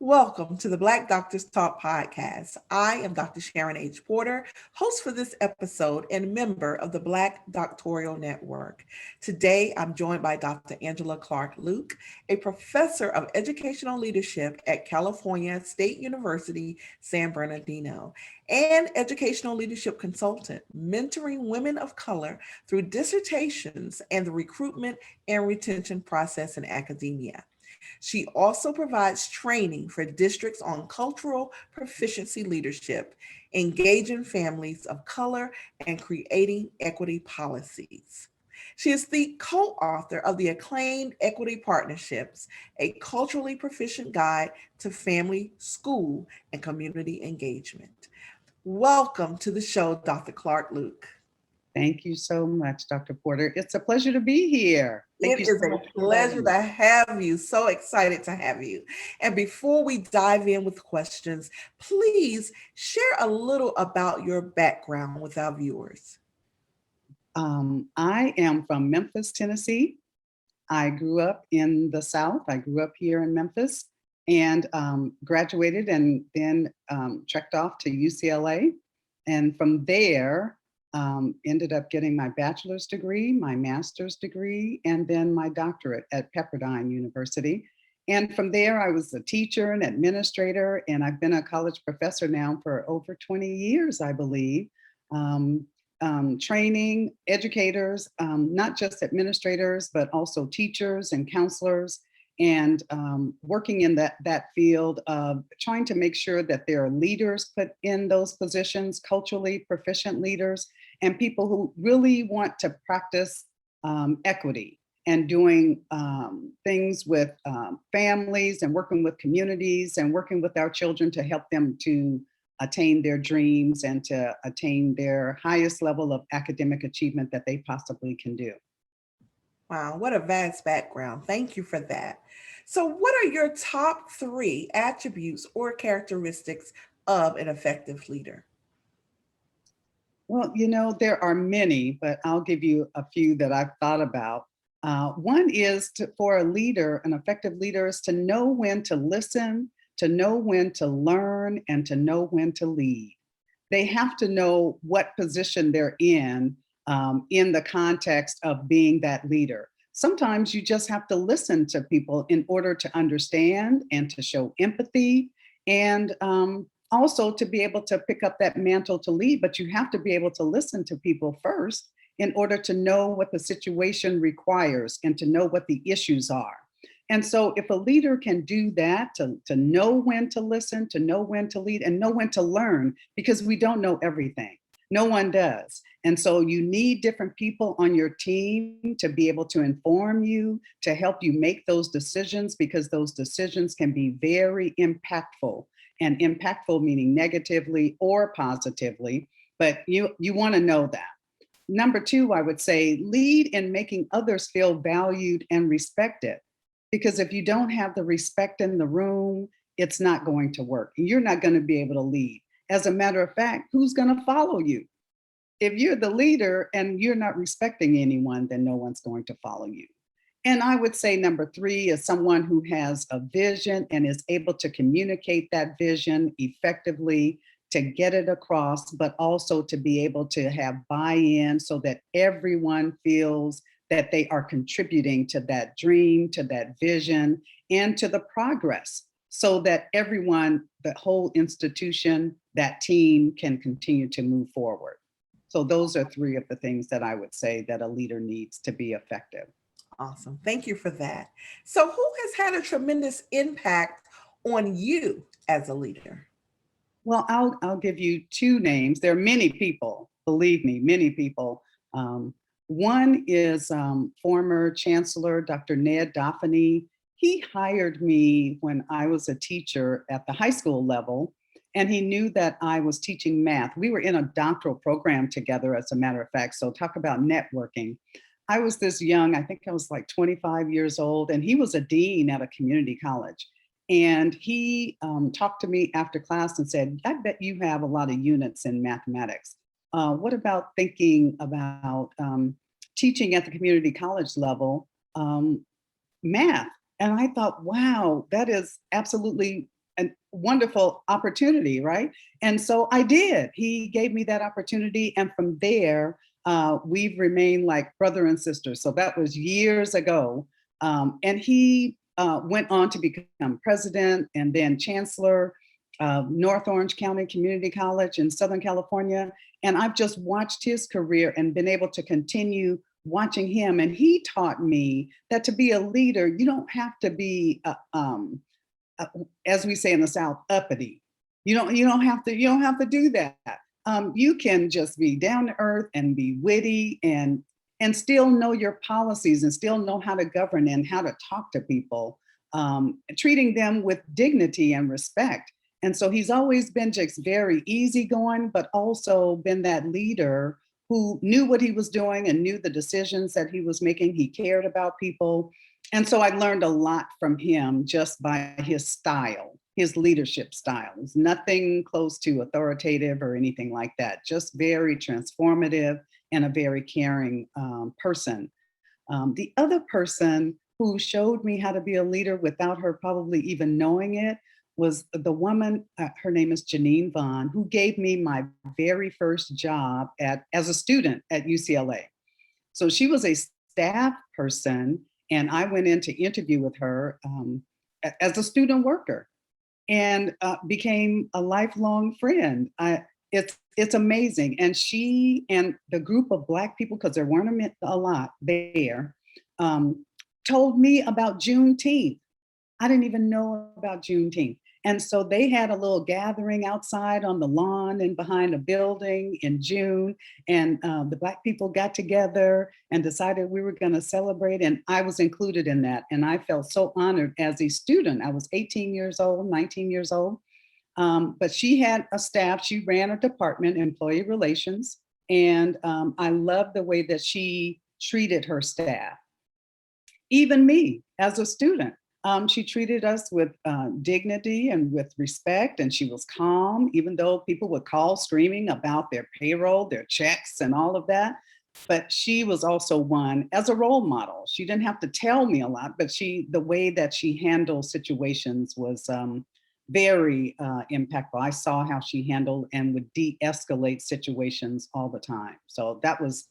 Welcome to the Black Doctors Talk podcast. I am Dr. Sharon H. Porter, host for this episode and member of the Black Doctoral Network. Today, I'm joined by Dr. Angela Clark-Louque, a professor of educational leadership at California State University, San Bernardino, and educational leadership consultant, mentoring women of color through dissertations and the recruitment and retention process in academia. She also provides training for districts on cultural proficiency leadership, engaging families of color, and creating equity policies. She is the co author of the acclaimed Equity Partnerships, a culturally proficient guide to family, school, and community engagement. Welcome to the show, Dr. Clark-Louque. Thank you so much, Dr. Porter. It's a pleasure to be here. Thank It you is so a much for pleasure inviting to me. have you. So excited to have you. And before we dive in with questions, please share a little about your background with our viewers. I am from Memphis, Tennessee. I grew up in the South. I grew up here in Memphis and graduated and then trekked off to UCLA. And from there, ended up getting my bachelor's degree, my master's degree, and then my doctorate at Pepperdine University. And from there, I was a teacher and administrator, and I've been a college professor now for over 20 years, I believe. Um, Training educators, not just administrators, but also teachers and counselors, and working in that field of trying to make sure that there are leaders put in those positions, culturally proficient leaders, and people who really want to practice equity and doing things with families and working with communities and working with our children to help them to attain their dreams and to attain their highest level of academic achievement that they possibly can do. Wow, what a vast background. Thank you for that. So, what are your top three attributes or characteristics of an effective leader? Well, there are many, but I'll give you a few that I've thought about. One is for a leader, an effective leader is to know when to listen, to know when to learn, and to know when to lead. They have to know what position they're in the context of being that leader. Sometimes you just have to listen to people in order to understand and to show empathy and also to be able to pick up that mantle to lead. But you have to be able to listen to people first in order to know what the situation requires and to know what the issues are. And so if a leader can do that, to know when to listen, to know when to lead, and know when to learn, because we don't know everything. No one does. And so you need different people on your team to be able to inform you, to help you make those decisions, because those decisions can be very impactful, and impactful meaning negatively or positively, but you want to know that. Number two, I would say lead in making others feel valued and respected. Because if you don't have the respect in the room, it's not going to work. You're not going to be able to lead. As a matter of fact, who's going to follow you? If you're the leader and you're not respecting anyone, then no one's going to follow you. And I would say number three is someone who has a vision and is able to communicate that vision effectively, to get it across, but also to be able to have buy-in so that everyone feels that they are contributing to that dream, to that vision, and to the progress, so that everyone, the whole institution, that team can continue to move forward. So those are three of the things that I would say that a leader needs to be effective. Awesome. Thank you for that. So, who has had a tremendous impact on you as a leader? Well, I'll give you two names. There are many people, believe me, many people. One is former Chancellor Dr. Ned Doffany. He hired me when I was a teacher at the high school level, and he knew that I was teaching math. We were in a doctoral program together, as a matter of fact, so talk about networking. I was this young, I think I was like 25 years old, and he was a dean at a community college. And he talked to me after class and said, I bet you have a lot of units in mathematics. What about thinking about teaching at the community college level math? And I thought, wow, that is absolutely a wonderful opportunity, right? And so I did. He gave me that opportunity. And from there, we've remained like brother and sister. So that was years ago. And he went on to become president and then chancellor of North Orange County Community College in Southern California. And I've just watched his career and been able to continue watching him. And he taught me that to be a leader, you don't have to be as we say in the South, uppity. You don't have to do that. You can just be down to earth and be witty and still know your policies and still know how to govern and how to talk to people, treating them with dignity and respect. And so he's always been just very easygoing, but also been that leader who knew what he was doing and knew the decisions that he was making. He cared about people. And so I learned a lot from him just by his style, his leadership style. It's nothing close to authoritative or anything like that, just very transformative and a very caring person. The other person who showed me how to be a leader without her probably even knowing it was the woman, her name is Janine Vaughn, who gave me my very first job as a student at UCLA. So she was a staff person, and I went in to interview with her as a student worker and became a lifelong friend. It's amazing. And she and the group of Black people, because there weren't a lot there, told me about Juneteenth. I didn't even know about Juneteenth. And so they had a little gathering outside on the lawn and behind a building in June. And the Black people got together and decided we were going to celebrate. And I was included in that. And I felt so honored as a student. I was 18 years old, 19 years old. But she had a staff. She ran a department, employee relations. And I loved the way that she treated her staff. Even me as a student. She treated us with dignity and with respect, and she was calm, even though people would call screaming about their payroll, their checks, and all of that. But she was also one as a role model. She didn't have to tell me a lot, but the way that she handled situations was very impactful. I saw how she handled and would de-escalate situations all the time. So that was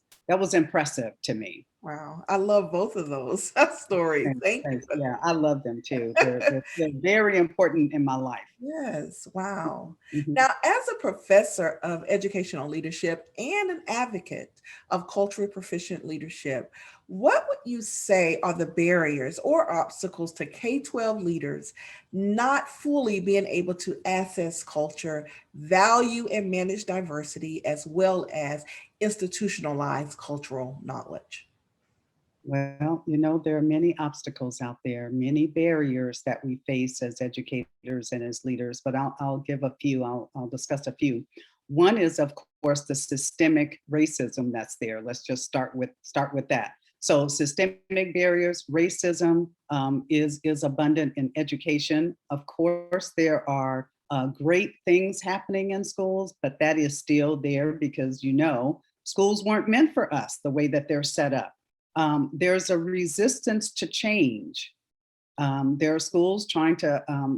impressive to me. Wow, I love both of those stories. Thanks, Thank you thanks. for Yeah, I love them too. They're very important in my life. Yes, wow. Mhm. Now, as a professor of educational leadership and an advocate of culturally proficient leadership, what would you say are the barriers or obstacles to K-12 leaders not fully being able to access culture, value and manage diversity, as well as institutionalized cultural knowledge? Well, there are many obstacles out there, many barriers that we face as educators and as leaders, but I'll give a few, I'll discuss a few. One is, of course, the systemic racism that's there. Let's just start with that. So systemic barriers, racism is abundant in education. Of course, there are great things happening in schools, but that is still there because, schools weren't meant for us the way that they're set up. There's a resistance to change. There are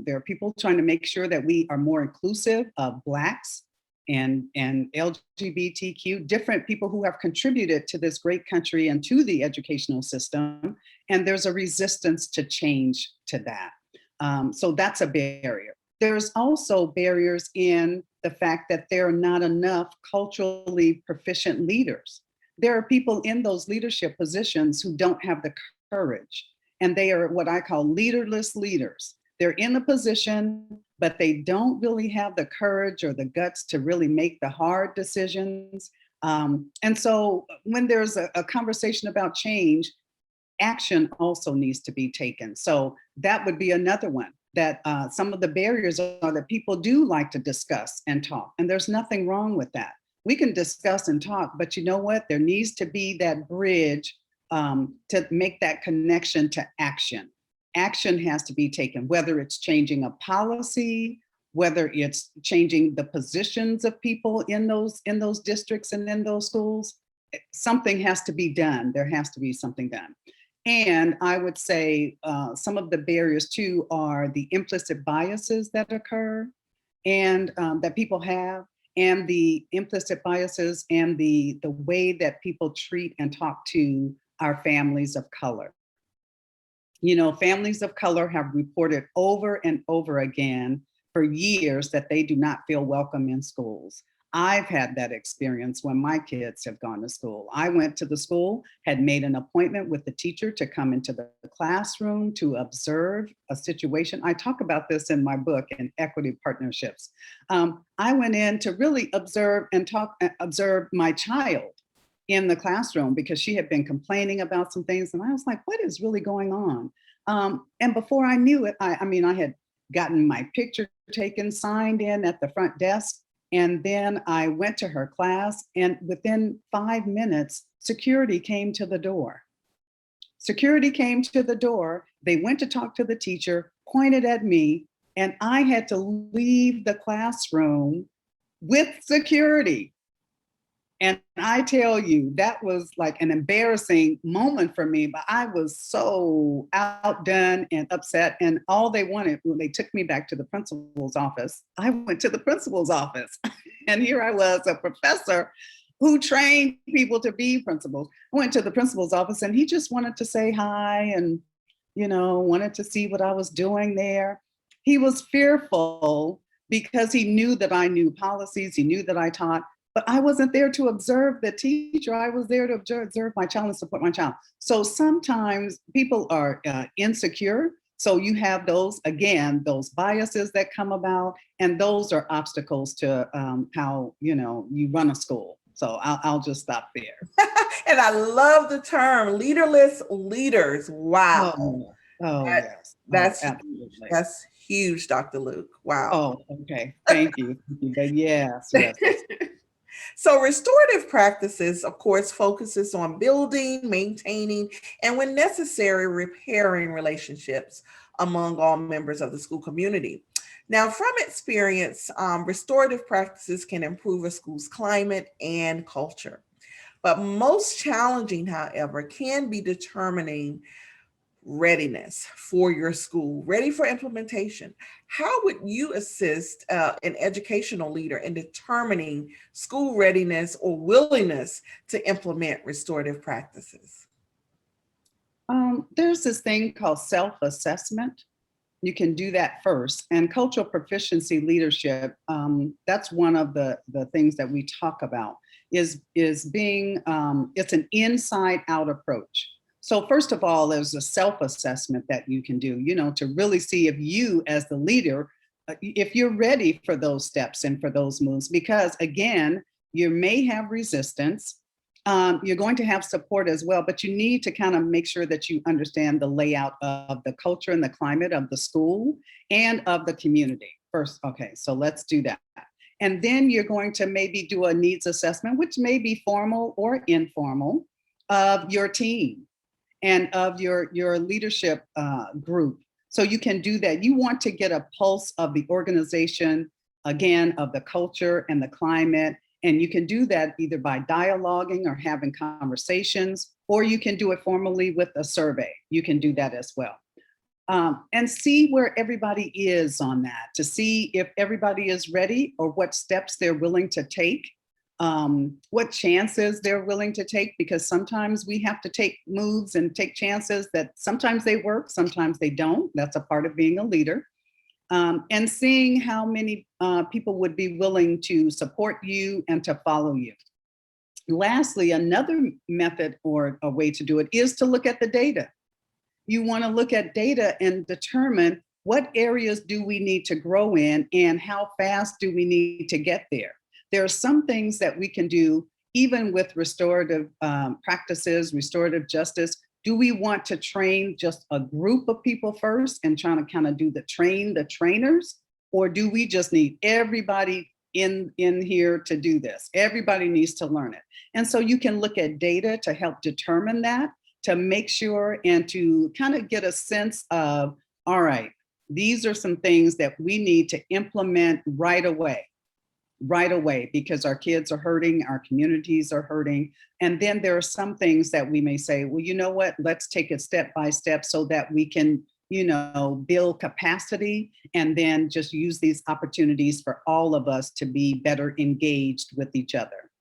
there are people trying to make sure that we are more inclusive of Blacks and LGBTQ, different people who have contributed to this great country and to the educational system. And there's a resistance to change to that. So that's a barrier. There's also barriers in the fact that there are not enough culturally proficient leaders. There are people in those leadership positions who don't have the courage, and they are what I call leaderless leaders. They're in a position, but they don't really have the courage or the guts to really make the hard decisions. And so when there's a conversation about change, action also needs to be taken. So that would be another one, that some of the barriers are that people do like to discuss and talk, and there's nothing wrong with that. We can discuss and talk, but you know what? There needs to be that bridge to make that connection to action. Action has to be taken, whether it's changing a policy, whether it's changing the positions of people in those districts and in those schools. Something has to be done. There has to be something done. And I would say some of the barriers too are the implicit biases that occur and that people have, and the implicit biases and the way that people treat and talk to our families of color. You know, families of color have reported over and over again for years that they do not feel welcome in schools. I've had that experience when my kids have gone to school. I went to the school, had made an appointment with the teacher to come into the classroom to observe a situation. I talk about this in my book, in Equity Partnerships. I went in to really observe and observe my child in the classroom because she had been complaining about some things. And I was like, what is really going on? And before I knew it, I mean, I had gotten my picture taken, signed in at the front desk. And then I went to her class, and within 5 minutes, security came to the door. Security came to the door. They went to talk to the teacher, pointed at me, and I had to leave the classroom with security. And I tell you, that was like an embarrassing moment for me, but I was so outdone and upset. And all they wanted, when they took me back to the principal's office, I went to the principal's office. And here I was, a professor who trained people to be principals. I went to the principal's office and he just wanted to say hi and, you know, wanted to see what I was doing there. He was fearful because he knew that I knew policies, he knew that I taught. But I wasn't there to observe the teacher. I was there to observe my child and support my child. So sometimes people are insecure. So you have those, again, those biases that come about, and those are obstacles to how, you know, you run a school. So I'll just stop there. And I love the term leaderless leaders. Wow. Yes. That's Absolutely. that's huge, Dr. Luke. Wow. Oh, okay. Thank you. But yes. So restorative practices, of course, focuses on building, maintaining, and when necessary, repairing relationships among all members of the school community. Now, from experience, restorative practices can improve a school's climate and culture. But most challenging, however, can be determining readiness for your school, ready for implementation. How would you assist an educational leader in determining school readiness or willingness to implement restorative practices? There's this thing called self-assessment. You can do that first. And cultural proficiency leadership, that's one of the things that we talk about, is being, it's an inside out approach. So first of all, there's a self-assessment that you can do, you know, to really see if you as the leader, if you're ready for those steps and for those moves, because again, you may have resistance. You're going to have support as well, but you need to kind of make sure that you understand the layout of the culture and the climate of the school and of the community first. Okay, so let's do that. And then you're going to maybe do a needs assessment, which may be formal or informal, of your team and of your leadership group. So you can do that. You want to get a pulse of the organization, again, of the culture and the climate. And you can do that either by dialoguing or having conversations, or you can do it formally with a survey. You can do that as well. And see where everybody is on that, to see if everybody is ready or what steps they're willing to take, what chances they're willing to take, because sometimes we have to take moves and take chances that sometimes they work, sometimes they don't. That's a part of being a leader. And seeing how many people would be willing to support you and to follow you. Lastly, another method or a way to do it is to look at the data. You want to look at data and determine what areas do we need to grow in and how fast do we need to get there. There are some things that we can do even with restorative practices, restorative justice. Do we want to train just a group of people first and trying to kind of do the trainers? Or do we just need everybody in here to do this? Everybody needs to learn it. And so you can look at data to help determine that, to make sure and to kind of get a sense of, all right, these are some things that we need to implement right away. right away because our kids are hurting, our communities are hurting. And then there are some things that we may say, well, you know what, let's take it step by step so that we can, build capacity and then just use these opportunities for all of us to be better engaged with each other.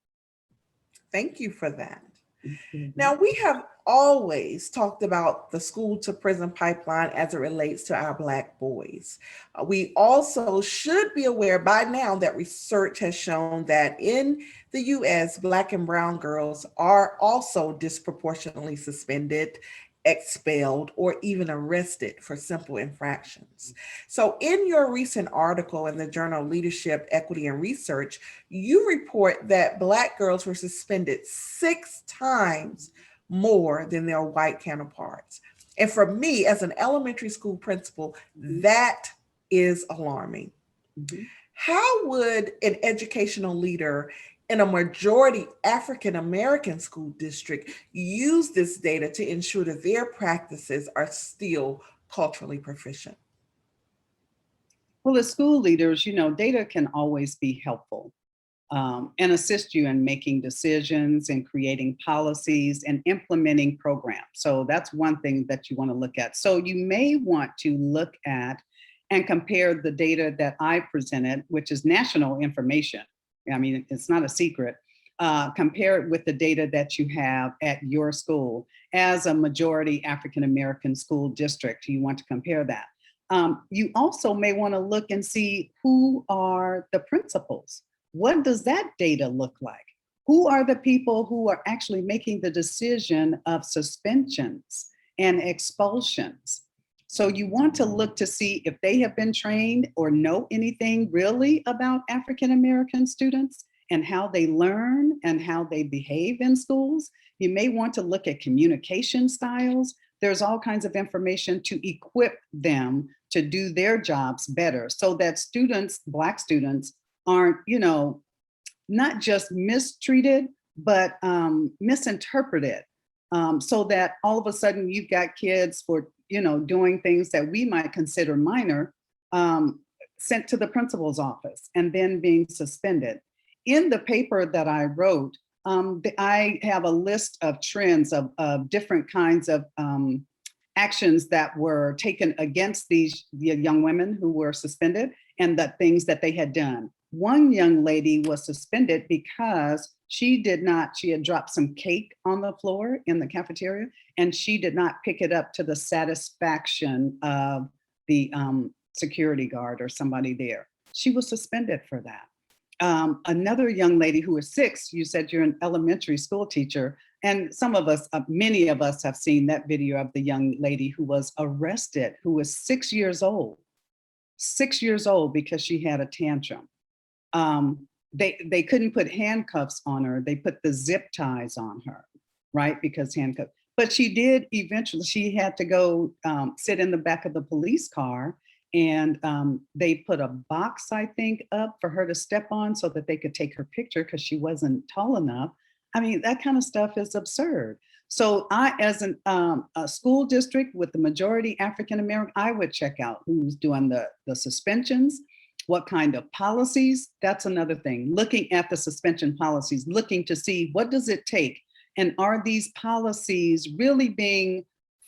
Thank you for that. Mm-hmm. Now, we have always talked about the school to prison pipeline as it relates to our Black boys. We also should be aware by now that research has shown that in the US, Black and brown girls are also disproportionately suspended, expelled, or even arrested for simple infractions. So, in your recent article in the journal Leadership, Equity, and Research, you report that Black girls were suspended 6 times more than their white counterparts. And for me, as an elementary school principal, that is alarming. Mm-hmm. How would an educational leader in a majority African American school district use this data to ensure that their practices are still culturally proficient? Well, as school leaders, data can always be helpful. And assist you in making decisions and creating policies and implementing programs. So that's one thing that you want to look at. So you may want to look at and compare the data that I presented, which is national information. I mean, it's not a secret. Compare it with the data that you have at your school. As a majority African-American school district, you want to compare that. You also may want to look and see who are the principals. What does that data look like? Who are the people who are actually making the decision of suspensions and expulsions? So you want to look to see if they have been trained or know anything really about African American students and how they learn and how they behave in schools. You may want to look at communication styles. There's all kinds of information to equip them to do their jobs better so that students, Black students, aren't, not just mistreated, but misinterpreted. So that all of a sudden you've got kids for, doing things that we might consider minor, sent to the principal's office and then being suspended. In the paper that I wrote, I have a list of trends of different kinds of actions that were taken against the young women who were suspended and the things that they had done. One young lady was suspended because she had dropped some cake on the floor in the cafeteria and she did not pick it up to the satisfaction of the security guard or somebody there. She was suspended for that. Another young lady who was 6, you said you're an elementary school teacher, and some of us, many of us have seen that video of the young lady who was arrested, who was 6 years old because she had a tantrum. They couldn't put handcuffs on her. They put the zip ties on her, right? Because handcuffs. But she did eventually, she had to go sit in the back of the police car and they put a box, I think, up for her to step on so that they could take her picture because she wasn't tall enough. I mean, that kind of stuff is absurd. So I, as a school district with the majority African-American, I would check out who's doing the suspensions, what kind of policies. That's another thing, looking at the suspension policies, looking to see what does it take? And are these policies really being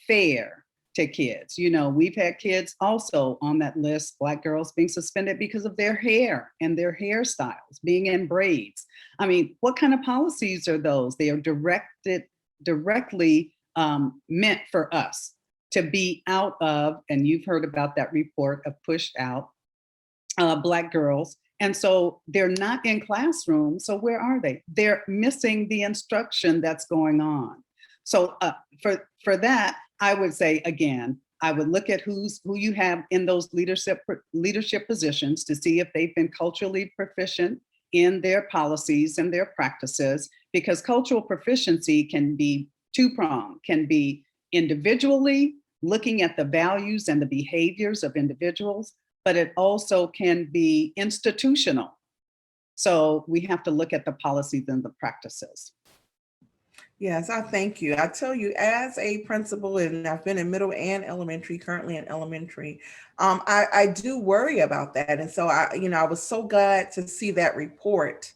fair to kids? We've had kids also on that list, Black girls being suspended because of their hair and their hairstyles, being in braids. I mean, what kind of policies are those? They are directly meant for us to be out of, and you've heard about that report of pushed out Black girls. And so they're not in classrooms. So where are they? They're missing the instruction that's going on. So for that, I would say, again, I would look at who you have in those leadership positions to see if they've been culturally proficient in their policies and their practices, because cultural proficiency can be two-pronged, can be individually looking at the values and the behaviors of individuals, but it also can be institutional. So we have to look at the policies and the practices. Yes, I thank you. I tell you, as a principal, and I've been in middle and elementary, currently in elementary, I do worry about that. And so I was so glad to see that report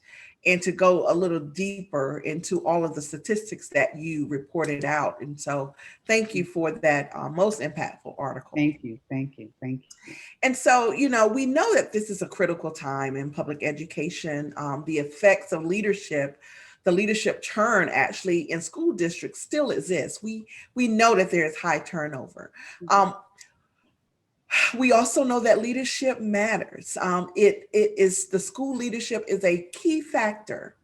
and to go a little deeper into all of the statistics that you reported out. And so thank you for that most impactful article. Thank you, thank you, thank you. And so, we know that this is a critical time in public education. The effects of leadership, the leadership churn actually in school districts still exists. We know that there is high turnover. Mhm. Um, we also know that leadership matters. It is the school leadership is a key factor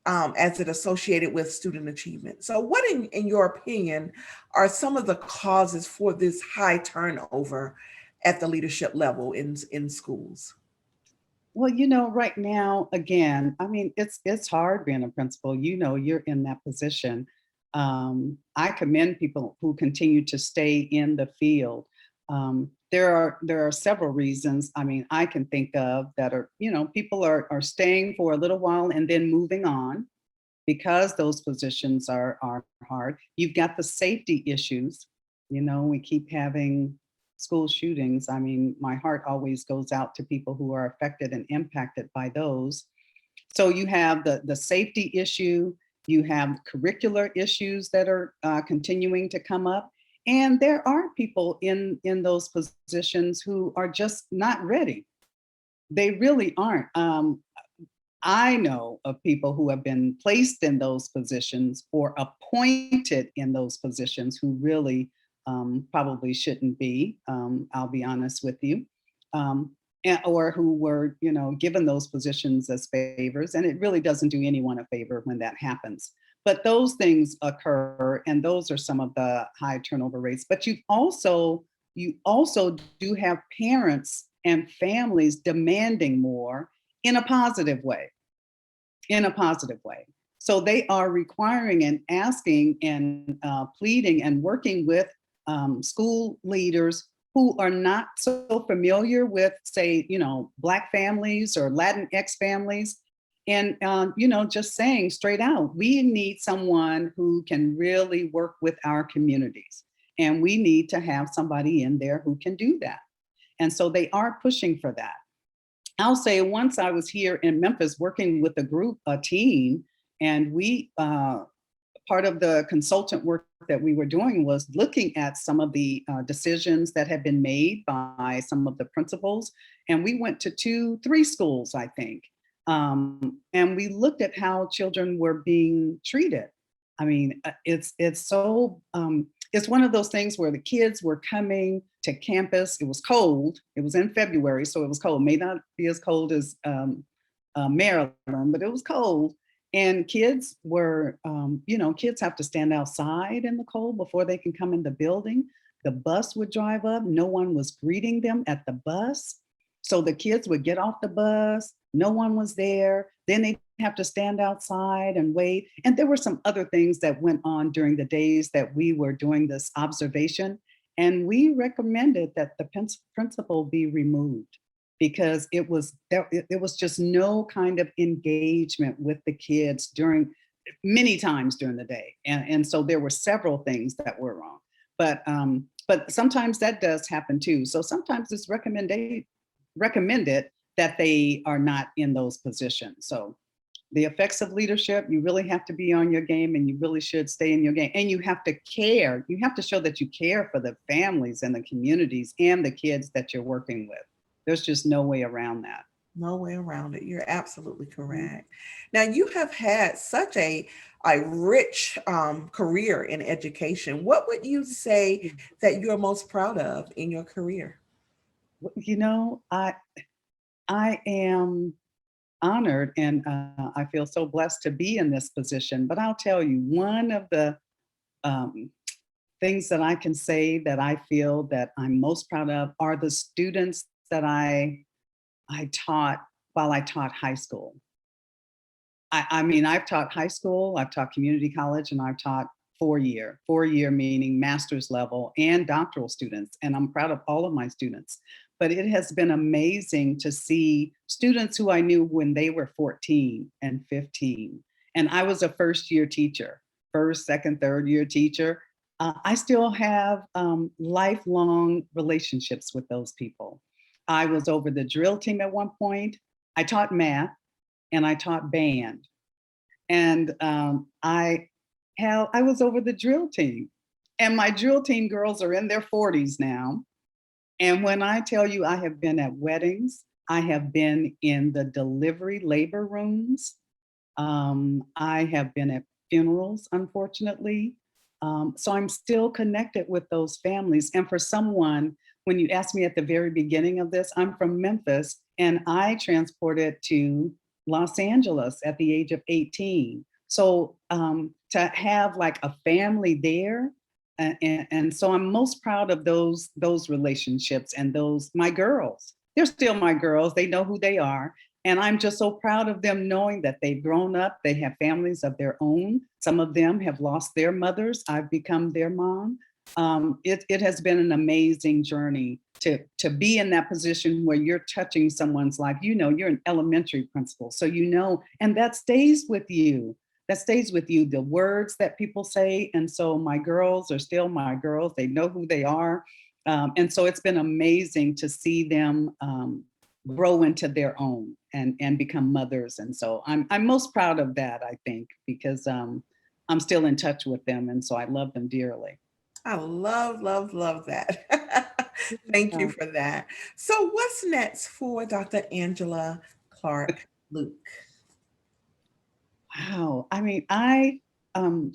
as it associated with student achievement. So, what, in your opinion, are some of the causes for this high turnover at the leadership level in schools? Well, right now, again, I mean, it's hard being a principal. You're in that position. I commend people who continue to stay in the field. There are several reasons. I mean, I can think of that are, people are staying for a little while and then moving on because those positions are hard. You've got the safety issues. We keep having school shootings. I mean, my heart always goes out to people who are affected and impacted by those. So you have the safety issue, you have curricular issues that are continuing to come up. And there are people in those positions who are just not ready. They really aren't. I know of people who have been placed in those positions or appointed in those positions who really probably shouldn't be. I'll be honest with you. Or who were, given those positions as favors, and it really doesn't do anyone a favor when that happens. But those things occur, and those are some of the high turnover rates. But you also do have parents and families demanding more in a positive way, in a positive way. So they are requiring and asking and pleading and working with school leaders who are not so familiar with, say, Black families or Latinx families. And, just saying straight out, we need someone who can really work with our communities. And we need to have somebody in there who can do that. And so they are pushing for that. I'll say once I was here in Memphis working with a team, and part of the consultant work that we were doing was looking at some of the decisions that had been made by some of the principals. And we went to 3 schools, I think. And we looked at how children were being treated. I mean, it's one of those things where the kids were coming to campus. It was cold. It was in February, so it was cold. May not be as cold as Maryland, but it was cold. And kids have to stand outside in the cold before they can come in the building. The bus would drive up. No one was greeting them at the bus. So the kids would get off the bus. No one was there. Then they'd have to stand outside and wait. And there were some other things that went on during the days that we were doing this observation. And we recommended that the principal be removed because it was just no kind of engagement with the kids during many times during the day. And so there were several things that were wrong. But sometimes that does happen too. So sometimes it's recommended that they are not in those positions. So the effects of leadership, you really have to be on your game, and you really should stay in your game. And you have to care. You have to show that you care for the families and the communities and the kids that you're working with. There's just no way around that. No way around it. You're absolutely Mhm. correct. Now, you have had such a rich career in education. What would you say that you're most proud of in your career? You know, I am honored, and I feel so blessed to be in this position. But I'll tell you, one of the um, things that I can say that I feel that I'm most proud of are the students that I taught while I taught high school. I mean, I've taught high school, I've taught community college, and I've taught 4-year meaning master's level and doctoral students. And I'm proud of all of my students. But it has been amazing to see students who I knew when they were 14 and 15. And I was a first year teacher. first, second, third year teacher. I still have lifelong relationships with those people. I was over the drill team at one point. I taught math and I taught band. And I was over the drill team. And my drill team girls are in their 40s now. And when I tell you I have been at weddings, I have been in the delivery labor rooms. I have been at funerals, unfortunately. So I'm still connected with those families. And for someone, when you asked me at the very beginning of this, I'm from Memphis and I transported to Los Angeles at the age of 18. So to have like a family there, and so I'm most proud of those relationships and those my girls. They're still my girls. They know who they are. And I'm just so proud of them knowing that they've grown up, they have families of their own. Some of them have lost their mothers. I've become their mom. It has been an amazing journey to be in that position where you're touching someone's life. You know, you're an elementary principal, so you know, and that stays with you. That stays with you, the words that people say. And so my girls are still my girls. They know who they are. And so it's been amazing to see them grow into their own and become mothers. And so I'm most proud of that, I think, because I'm still in touch with them. And so I love them dearly. I love, love, love that. Thank you Yeah. for that. So, what's next for Dr. Angela Clark-Louque? Wow. I mean, I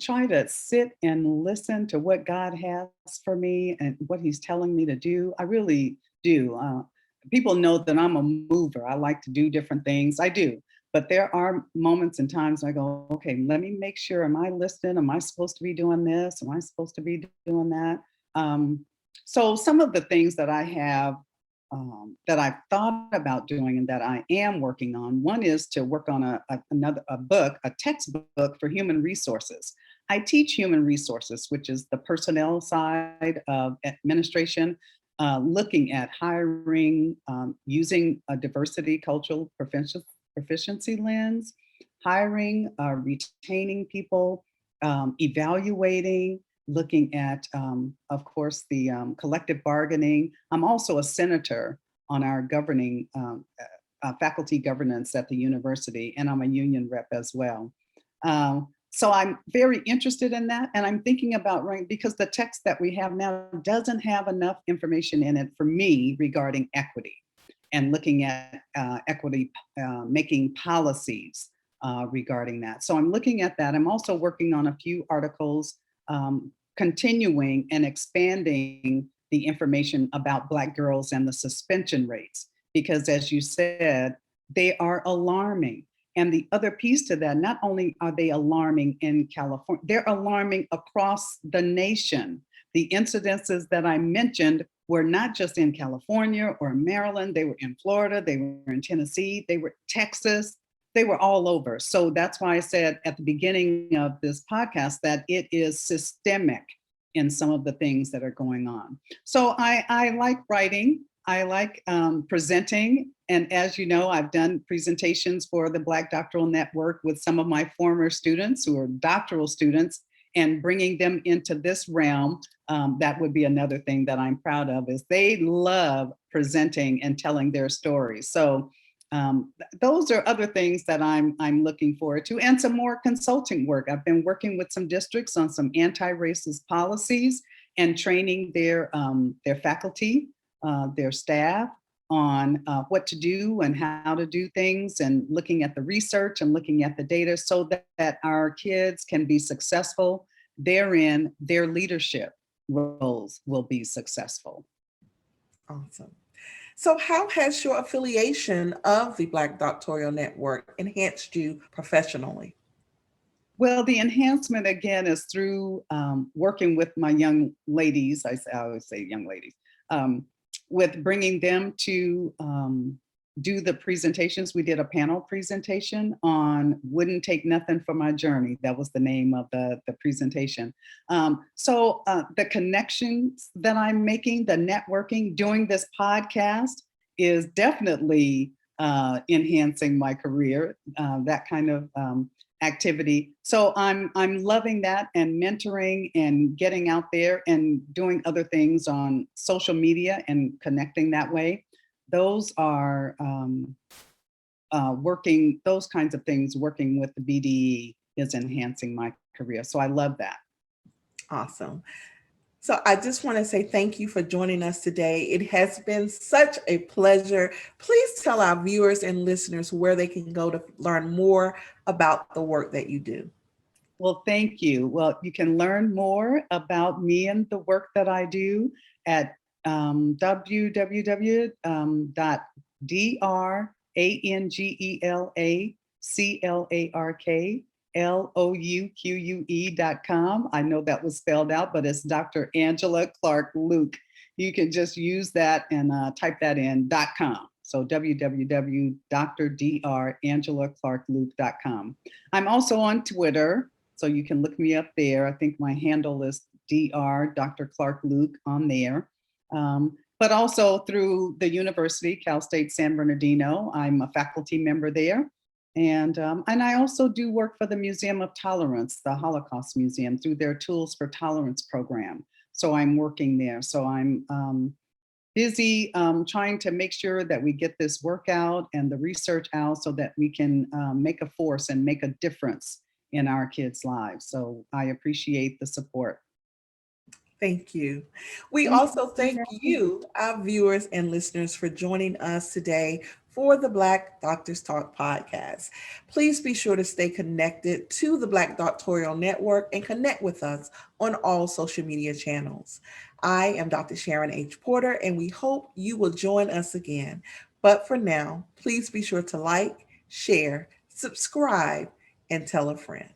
try to sit and listen to what God has for me and what He's telling me to do. I really do. People know that I'm a mover. I like to do different things. I do. But there are moments and times I go, okay, let me make sure, am I listening? Am I supposed to be doing this? Am I supposed to be doing that? So some of the things that I have that I've thought about doing and that I am working on. One is to work on a book, a textbook for human resources. I teach human resources, which is the personnel side of administration, looking at hiring, using a diversity, cultural proficiency lens, hiring, retaining people, evaluating, looking at, of course, the collective bargaining. I'm also a senator on our governing faculty governance at the university, and I'm a union rep as well. So I'm very interested in that, and I'm thinking about, right, because the text that we have now doesn't have enough information in it for me regarding equity and looking at equity, making policies regarding that. So I'm looking at that. I'm also working on a few articles continuing and expanding the information about Black girls and the suspension rates, because as you said, they are alarming. And the other piece to that, not only are they alarming in California, they're alarming across the nation. The incidences that I mentioned were not just in California or Maryland, they were in Florida, they were in Tennessee, they were Texas, they were all over. So that's why I said at the beginning of this podcast that it is systemic in some of the things that are going on. So I like writing, I like presenting. And as you know, I've done presentations for the Black Doctoral Network with some of my former students who are doctoral students, and bringing them into this realm. That would be another thing that I'm proud of, is they love presenting and telling their stories. So those are other things that I'm looking forward to, and some more consulting work. I've been working with some districts on some anti-racist policies and training their faculty, their staff on what to do and how to do things, and looking at the research and looking at the data so that our kids can be successful therein, their leadership roles will be successful. Awesome. So, how has your affiliation of the Black Doctoral Network enhanced you professionally? Well, the enhancement again is through working with my young ladies. I always say young ladies, with bringing them to do the presentations. We did a panel presentation on "Wouldn't Take Nothing for My Journey." That was the name of the presentation. So the connections that I'm making, the networking, doing this podcast is definitely enhancing my career. That kind of activity. So I'm loving that and mentoring and getting out there and doing other things on social media and connecting that way. Those are working, those kinds of things, working with the BDE is enhancing my career. So I love that. Awesome. So I just want to say thank you for joining us today. It has been such a pleasure. Please tell our viewers and listeners where they can go to learn more about the work that you do. Well, thank you. Well, you can learn more about me and the work that I do at www.drangela.clarklouque.com. I know that was spelled out, but it's Dr. Angela Clark-Louque. You can just use that and type that in .com. So www.drangela.clarklouque.com. I'm also on Twitter, so you can look me up there. I think my handle is Dr. ClarkLouque on there. But also through the university, Cal State San Bernardino. I'm a faculty member there. And I also do work for the Museum of Tolerance, the Holocaust Museum, through their Tools for Tolerance program. So I'm working there. So I'm busy trying to make sure that we get this work out and the research out so that we can make a force and make a difference in our kids' lives. So I appreciate the support. Thank you. We Thank also thank you, our viewers and listeners, for joining us today for the Black Doctors Talk podcast. Please be sure to stay connected to the Black Doctoral Network and connect with us on all social media channels. I am Dr. Sharon H. Porter, and we hope you will join us again. But for now, please be sure to like, share, subscribe, and tell a friend.